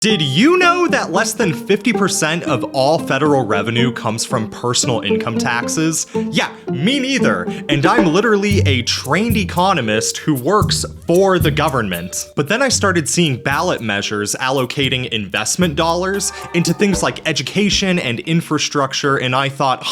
Did you know that less than 50% of all federal revenue comes from personal income taxes? Yeah, me neither. And I'm literally a trained economist who works for the government. But then I started seeing ballot measures allocating investment dollars into things like education and infrastructure, and I thought,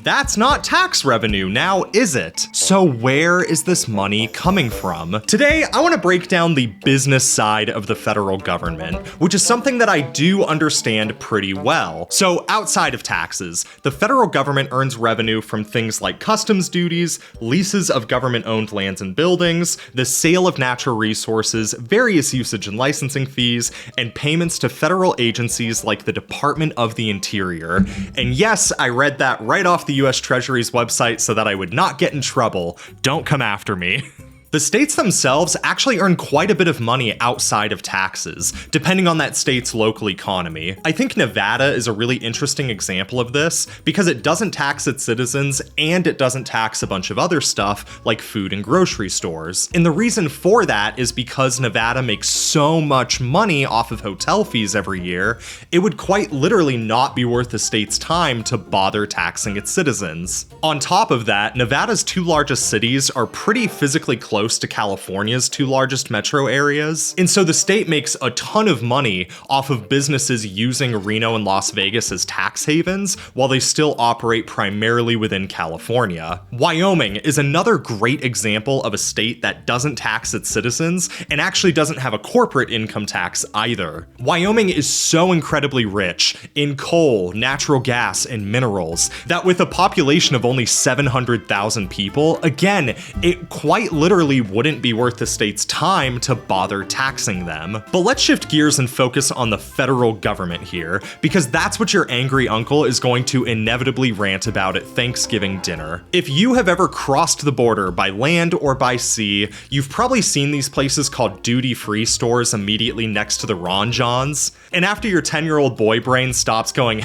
that's not tax revenue now, is it? So where is this money coming from? Today, I want to break down the business side of the federal government, which is something that I do understand pretty well. So outside of taxes, the federal government earns revenue from things like customs duties, leases of government-owned lands and buildings, the sale of natural resources, various usage and licensing fees, and payments to federal agencies like the Department of the Interior. And yes, I read that right off the US Treasury's website so that I would not get in trouble. Don't come after me. The states themselves actually earn quite a bit of money outside of taxes, depending on that state's local economy. I think Nevada is a really interesting example of this because it doesn't tax its citizens and it doesn't tax a bunch of other stuff like food and grocery stores. And the reason for that is because Nevada makes so much money off of hotel fees every year, it would quite literally not be worth the state's time to bother taxing its citizens. On top of that, Nevada's two largest cities are pretty physically close to California's two largest metro areas. And so the state makes a ton of money off of businesses using Reno and Las Vegas as tax havens while they still operate primarily within California. Wyoming is another great example of a state that doesn't tax its citizens and actually doesn't have a corporate income tax either. Wyoming is so incredibly rich in coal, natural gas, and minerals that with a population of only 700,000 people, again, it quite literally wouldn't be worth the state's time to bother taxing them. But let's shift gears and focus on the federal government here, because that's what your angry uncle is going to inevitably rant about at Thanksgiving dinner. If you have ever crossed the border by land or by sea, you've probably seen these places called duty-free stores immediately next to the Ron Johns. And after your 10-year-old boy brain stops going,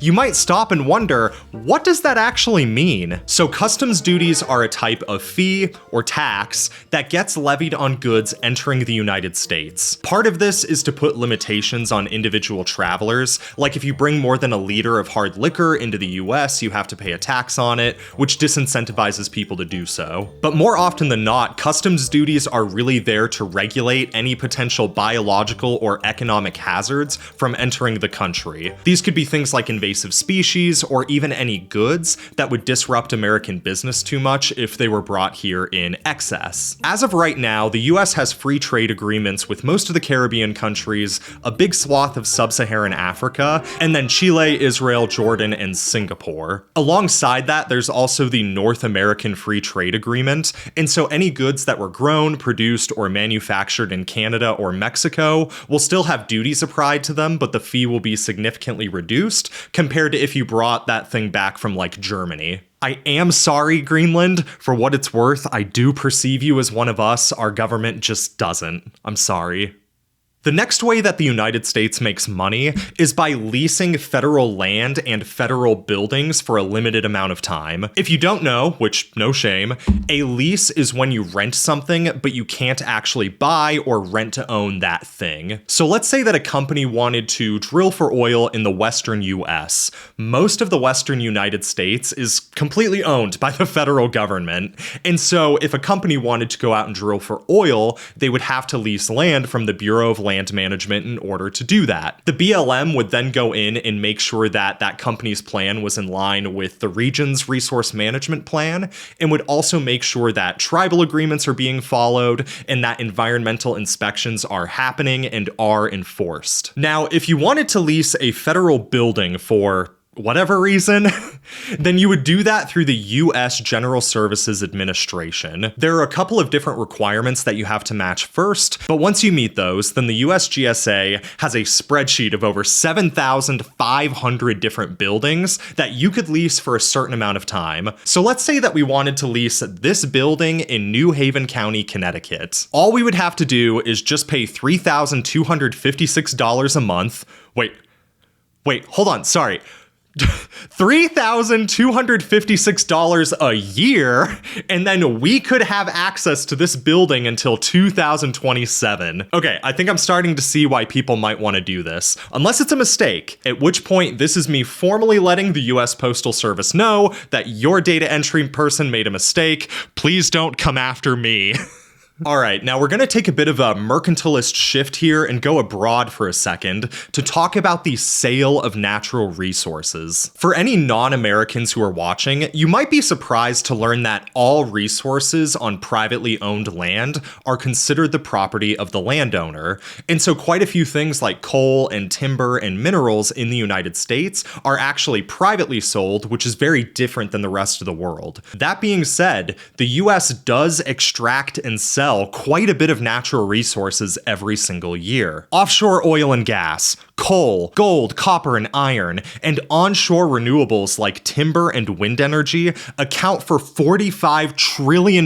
you might stop and wonder, what does that actually mean? So customs duties are a type of fee or tax that gets levied on goods entering the United States. Part of this is to put limitations on individual travelers, like if you bring more than a liter of hard liquor into the US, you have to pay a tax on it, which disincentivizes people to do so. But more often than not, customs duties are really there to regulate any potential biological or economic hazards from entering the country. These could be things like invasive species or even any goods that would disrupt American business too much if they were brought here in excess. As of right now, the US has free trade agreements with most of the Caribbean countries, a big swath of sub-Saharan Africa, and then Chile, Israel, Jordan, and Singapore. Alongside that, there's also the North American Free Trade Agreement, and so any goods that were grown, produced, or manufactured in Canada or Mexico will still have duties applied to them, but the fee will be significantly reduced compared to if you brought that thing back from like Germany. I am sorry, Greenland. For what it's worth, I do perceive you as one of us. Our government just doesn't. I'm sorry. The next way that the United States makes money is by leasing federal land and federal buildings for a limited amount of time. If you don't know, which no shame, a lease is when you rent something, but you can't actually buy or rent to own that thing. So let's say that a company wanted to drill for oil in the western US. Most of the western United States is completely owned by the federal government. And so if a company wanted to go out and drill for oil, they would have to lease land from the Bureau of Land Management in order to do that. The BLM would then go in and make sure that that company's plan was in line with the region's resource management plan, and would also make sure that tribal agreements are being followed and that environmental inspections are happening and are enforced. Now, if you wanted to lease a federal building for whatever reason, then you would do that through the US General Services Administration. There are a couple of different requirements that you have to match first, but once you meet those, then the USGSA has a spreadsheet of over 7,500 different buildings that you could lease for a certain amount of time. So let's say that we wanted to lease this building in New Haven County, Connecticut. All we would have to do is just pay $3,256 a month. Wait, hold on, sorry. $3,256 a year, and then we could have access to this building until 2027. Okay, I think I'm starting to see why people might want to do this, unless it's a mistake, at which point this is me formally letting the US Postal Service know that your data entry person made a mistake. Please don't come after me. All right, now we're going to take a bit of a mercantilist shift here and go abroad for a second to talk about the sale of natural resources. For any non-Americans who are watching, you might be surprised to learn that all resources on privately owned land are considered the property of the landowner. And so quite a few things like coal and timber and minerals in the United States are actually privately sold, which is very different than the rest of the world. That being said, the US does extract and sell quite a bit of natural resources every single year. Offshore oil and gas, coal, gold, copper, and iron, and onshore renewables like timber and wind energy account for $45 trillion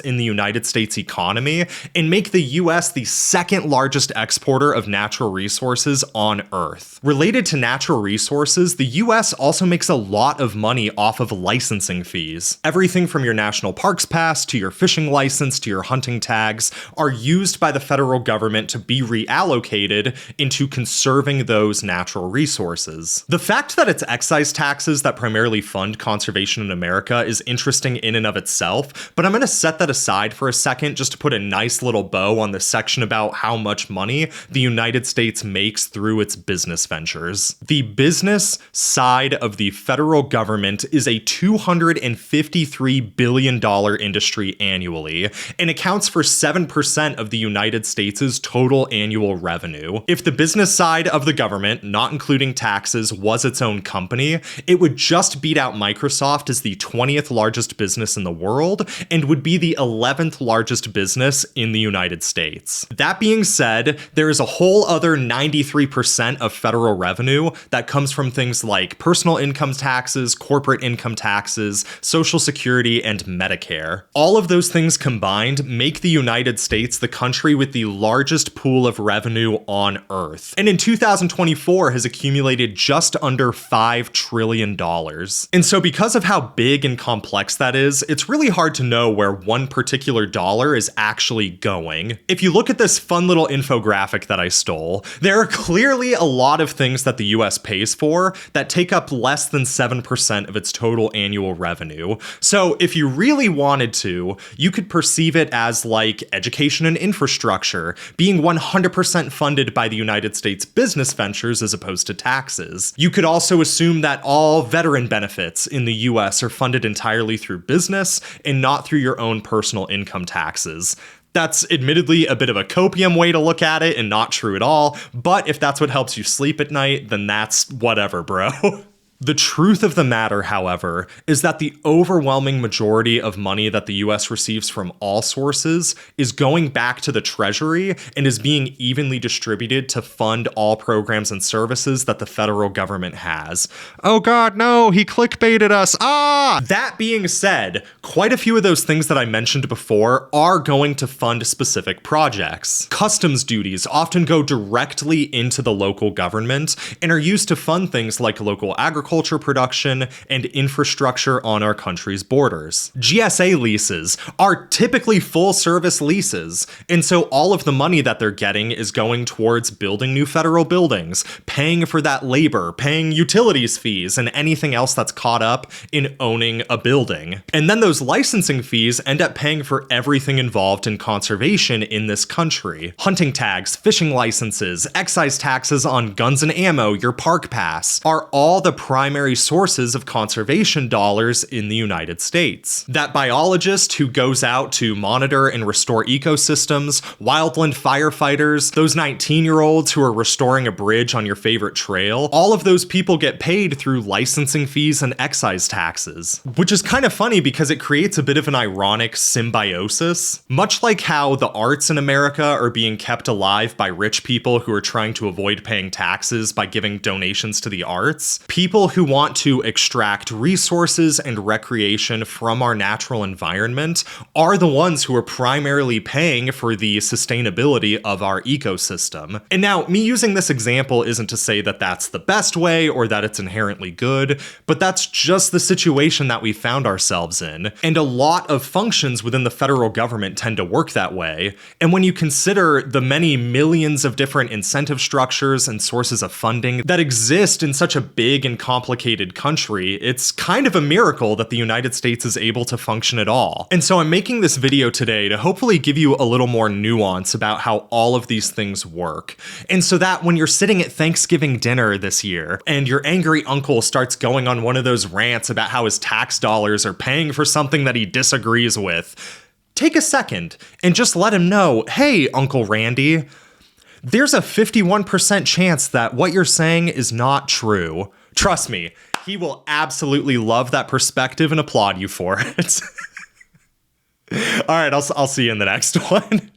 in the United States economy and make the US the second largest exporter of natural resources on Earth. Related to natural resources, the US also makes a lot of money off of licensing fees. Everything from your national parks pass to your fishing license to your hunting tags are used by the federal government to be reallocated into conserving those natural resources. The fact that it's excise taxes that primarily fund conservation in America is interesting in and of itself, but I'm going to set that aside for a second just to put a nice little bow on this section about how much money the United States makes through its business ventures. The business side of the federal government is a $253 billion industry annually and accounts for 7% of the United States' total annual revenue. If the business side of the government, not including taxes, was its own company, it would just beat out Microsoft as the 20th largest business in the world and would be the 11th largest business in the United States. That being said, there is a whole other 93% of federal revenue that comes from things like personal income taxes, corporate income taxes, Social Security, and Medicare. All of those things combined make the United States the country with the largest pool of revenue on Earth. And in 2024 has accumulated just under $5 trillion. And so because of how big and complex that is, it's really hard to know where one particular dollar is actually going. If you look at this fun little infographic that I stole, there are clearly a lot of things that the US pays for that take up less than 7% of its total annual revenue. So if you really wanted to, you could perceive it as like education and infrastructure being 100% funded by the United States business ventures as opposed to taxes. You could also assume that all veteran benefits in the US are funded entirely through business and not through your own personal income taxes. That's admittedly a bit of a copium way to look at it and not true at all, but if that's what helps you sleep at night, then that's whatever, bro. The truth of the matter, however, is that the overwhelming majority of money that the US receives from all sources is going back to the Treasury and is being evenly distributed to fund all programs and services that the federal government has. Oh god, no, he clickbaited us. That being said, quite a few of those things that I mentioned before are going to fund specific projects. Customs duties often go directly into the local government and are used to fund things like local agriculture production and infrastructure on our country's borders. GSA leases are typically full-service leases, and so all of the money that they're getting is going towards building new federal buildings, paying for that labor, paying utilities fees, and anything else that's caught up in owning a building. And then those licensing fees end up paying for everything involved in conservation in this country. Hunting tags, fishing licenses, excise taxes on guns and ammo, your park pass, are all the primary sources of conservation dollars in the United States. That biologist who goes out to monitor and restore ecosystems, wildland firefighters, those 19-year-olds who are restoring a bridge on your favorite trail, all of those people get paid through licensing fees and excise taxes. Which is kind of funny because it creates a bit of an ironic symbiosis. Much like how the arts in America are being kept alive by rich people who are trying to avoid paying taxes by giving donations to the arts, people people who want to extract resources and recreation from our natural environment are the ones who are primarily paying for the sustainability of our ecosystem. And now, me using this example isn't to say that that's the best way or that it's inherently good, but that's just the situation that we found ourselves in. And a lot of functions within the federal government tend to work that way. And when you consider the many millions of different incentive structures and sources of funding that exist in such a big and complicated country, it's kind of a miracle that the United States is able to function at all. And so I'm making this video today to hopefully give you a little more nuance about how all of these things work. And so that when you're sitting at Thanksgiving dinner this year and your angry uncle starts going on one of those rants about how his tax dollars are paying for something that he disagrees with, take a second and just let him know, hey, Uncle Randy, there's a 51% chance that what you're saying is not true. Trust me, he will absolutely love that perspective and applaud you for it. All right, I'll see you in the next one.